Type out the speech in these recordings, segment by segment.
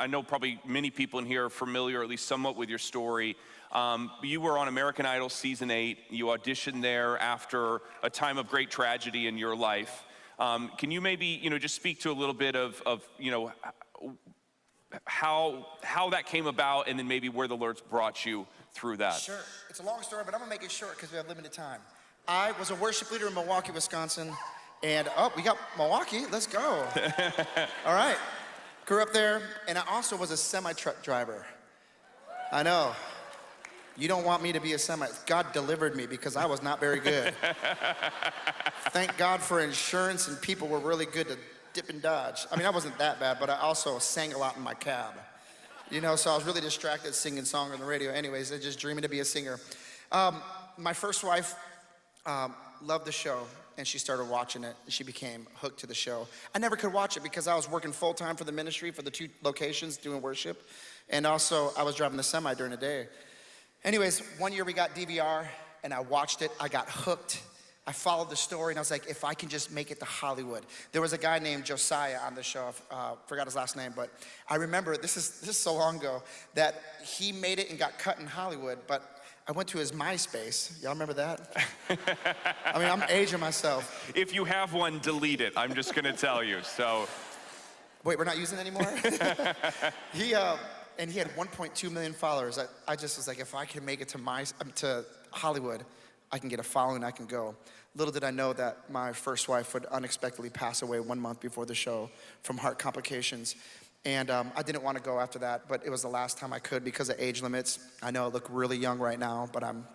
I know probably many people in here are familiar, at least somewhat, with your story. You were on American Idol Season 8. You auditioned there after a time of great tragedy in your life. Can you maybe, just speak to a little bit of how that came about, and then maybe where the Lord's brought you through that? Sure. It's a long story, but I'm gonna make it short because we have limited time. I was a worship leader in Milwaukee, Wisconsin, and we got Milwaukee, let's go. All right, grew up there, and I also was a semi-truck driver. I know, you don't want me to be a semi, God delivered me because I was not very good. Thank God for insurance, and people were really good to dip and dodge. I mean, I wasn't that bad, but I also sang a lot in my cab. So I was really distracted singing songs on the radio. Anyways, I just dreaming to be a singer. My first wife loved the show, and she started watching it. She became hooked to the show. I never could watch it because I was working full-time for the ministry for the 2 locations doing worship, and also I was driving the semi during the day. Anyways, one year we got DVR, and I watched it. I got hooked. I followed the story, and I was like, if I can just make it to Hollywood. There was a guy named Josiah on the show. Forgot his last name, but I remember, this is so long ago, that he made it and got cut in Hollywood, but I went to his MySpace. Y'all remember that? I mean, I'm aging myself. If you have one, delete it. I'm just gonna tell you, so. Wait, we're not using it anymore? And he had 1.2 million followers. I just was like, if I can make it to Hollywood, I can get a following, I can go. Little did I know that my first wife would unexpectedly pass away 1 month before the show from heart complications. And I didn't want to go after that, but it was the last time I could because of age limits. I know I look really young right now, but I'm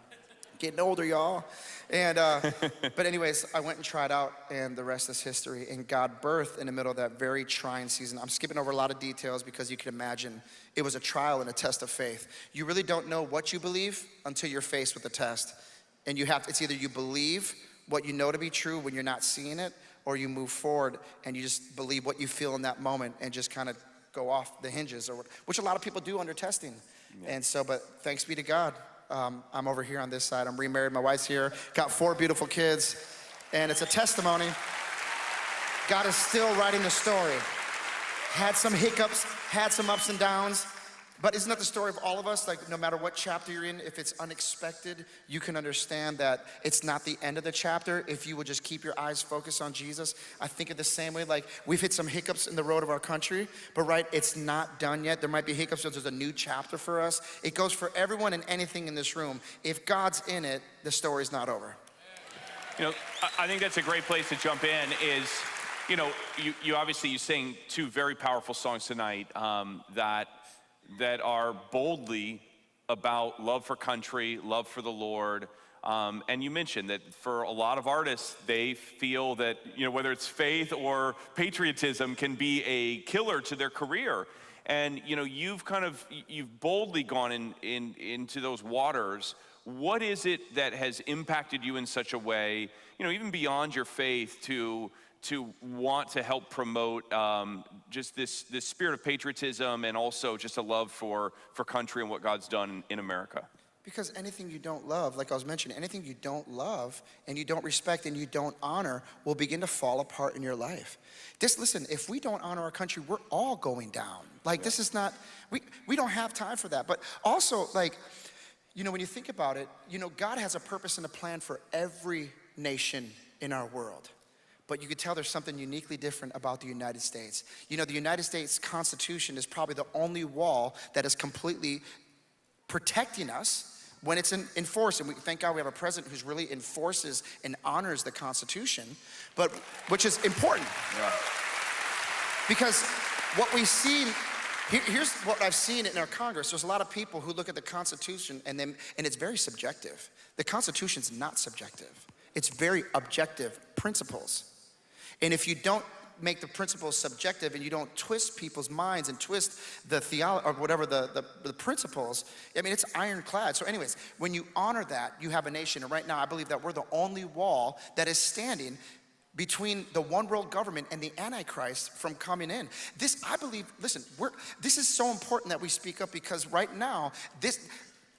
getting older, y'all. And but anyways, I went and tried out, and the rest is history. And God birthed in the middle of that very trying season. I'm skipping over a lot of details because you can imagine it was a trial and a test of faith. You really don't know what you believe until you're faced with the test. And it's either you believe what you know to be true when you're not seeing it, or you move forward and you just believe what you feel in that moment and just kind of go off the hinges, which a lot of people do under testing. Yeah. And so, but thanks be to God, I'm over here on this side. I'm remarried, my wife's here, got 4 beautiful kids, and it's a testimony. God is still writing the story. Had some hiccups, had some ups and downs, but isn't that the story of all of us? Like, no matter what chapter you're in, if it's unexpected, you can understand that it's not the end of the chapter if you would just keep your eyes focused on Jesus. I think of the same way, like, we've hit some hiccups in the road of our country, but it's not done yet. There might be hiccups, so there's a new chapter for us. It goes for everyone and anything in this room. If God's in it, the story's not over. I think that's a great place to jump in is, you obviously, you sang 2 very powerful songs tonight that are boldly about love for country, love for the Lord. And you mentioned that for a lot of artists, they feel that, whether it's faith or patriotism can be a killer to their career. And, you've boldly gone into those waters. What is it that has impacted you in such a way, even beyond your faith, to want to help promote just this spirit of patriotism and also just a love for country and what God's done in America? Because anything you don't love, like I was mentioning, anything you don't love and you don't respect and you don't honor will begin to fall apart in your life. Listen, if we don't honor our country, we're all going down. Like, this is not, we don't have time for that. But also, like, when you think about it, God has a purpose and a plan for every nation in our world. But you could tell there's something uniquely different about the United States. The United States Constitution is probably the only wall that is completely protecting us when it's enforced. And thank God we have a president who's really enforces and honors the Constitution, which is important. Yeah. Because what we see, here's what I've seen in our Congress. There's a lot of people who look at the Constitution and it's very subjective. The Constitution's not subjective. It's very objective principles. And if you don't make the principles subjective and you don't twist people's minds and twist the theology or whatever the principles, I mean, it's ironclad. So anyways, when you honor that, you have a nation. And right now, I believe that we're the only wall that is standing between the one world government and the Antichrist from coming in. I believe, listen, this is so important that we speak up, because right now,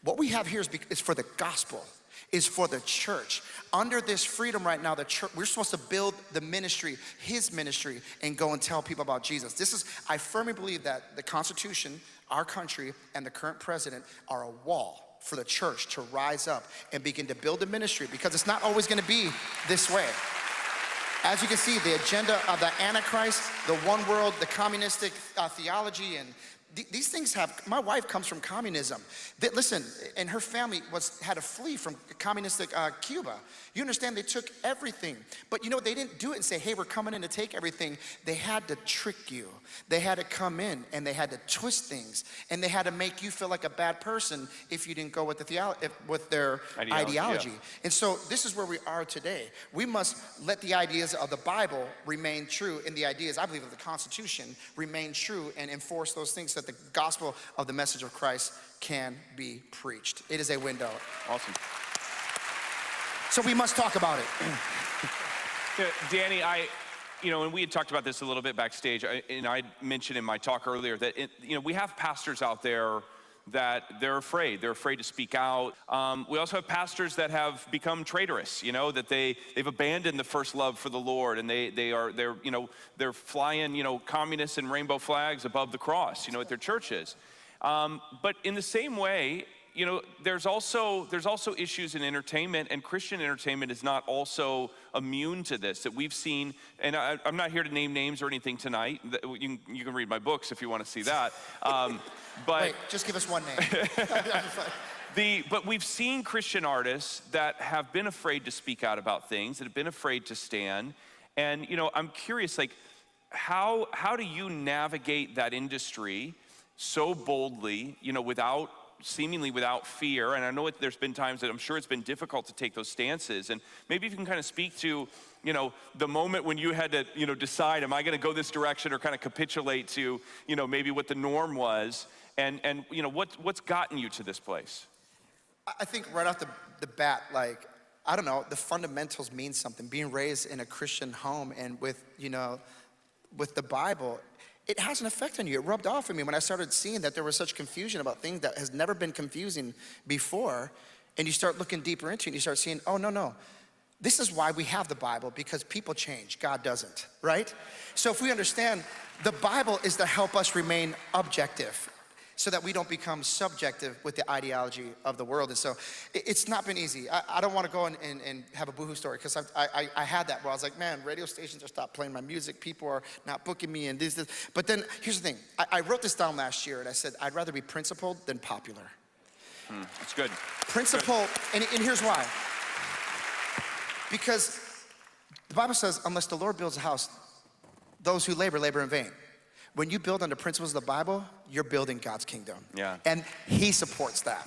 what we have here is for the gospel. is for the church. Under this freedom right now, the church, we're supposed to build the ministry, his ministry, and go and tell people about Jesus. I firmly believe that the Constitution, our country, and the current president are a wall for the church to rise up and begin to build a ministry, because it's not always gonna be this way. As you can see, the agenda of the Antichrist, the one world, the communistic theology, and these things my wife comes from communism. Listen, and her family had to flee from communistic Cuba. You understand, they took everything. But you know, they didn't do it and say, hey, we're coming in to take everything. They had to trick you. They had to come in and they had to twist things. And they had to make you feel like a bad person if you didn't go with their ideology. Yeah. And so this is where we are today. We must let the ideas of the Bible remain true, and the ideas, I believe, of the Constitution remain true, and enforce those things so that the gospel of the message of Christ can be preached. It is a window. Awesome. So we must talk about it. Yeah, Danny, and we had talked about this a little bit backstage, and I mentioned in my talk earlier that, we have pastors out there that they're afraid to speak out. We also have pastors that have become traitorous, that they've abandoned the first love for the Lord, and they're flying, communist and rainbow flags above the cross, at their churches. But in the same way, there's also issues in entertainment, and Christian entertainment is not also immune to this, that we've seen. And I'm not here to name names or anything tonight. You can read my books if you want to see that. But wait, just give us one name. But we've seen Christian artists that have been afraid to speak out about things, that have been afraid to stand. And I'm curious, like, how do you navigate that industry so boldly, seemingly without fear? And I know there's been times that I'm sure it's been difficult to take those stances. And maybe if you can kind of speak to, the moment when you had to, decide, am I going to go this direction, or kind of capitulate to, maybe what the norm was, and what's gotten you to this place? I think right off the bat, like, I don't know, the fundamentals mean something. Being raised in a Christian home and with the Bible, it has an effect on you. It rubbed off on me when I started seeing that there was such confusion about things that has never been confusing before. And you start looking deeper into it, and you start seeing, oh, no. This is why we have the Bible, because people change, God doesn't, right? So if we understand, the Bible is to help us remain objective, so that we don't become subjective with the ideology of the world. And so it's not been easy. I don't want to go and have a boohoo story, because I had that where I was like, man, radio stations are stopped playing my music. People are not booking me and this. But then here's the thing. I wrote this down last year, and I said, I'd rather be principled than popular. That's good. Principle, and here's why. Because the Bible says, unless the Lord builds a house, those who labor in vain. When you build on the principles of the Bible, you're building God's kingdom. Yeah. And he supports that.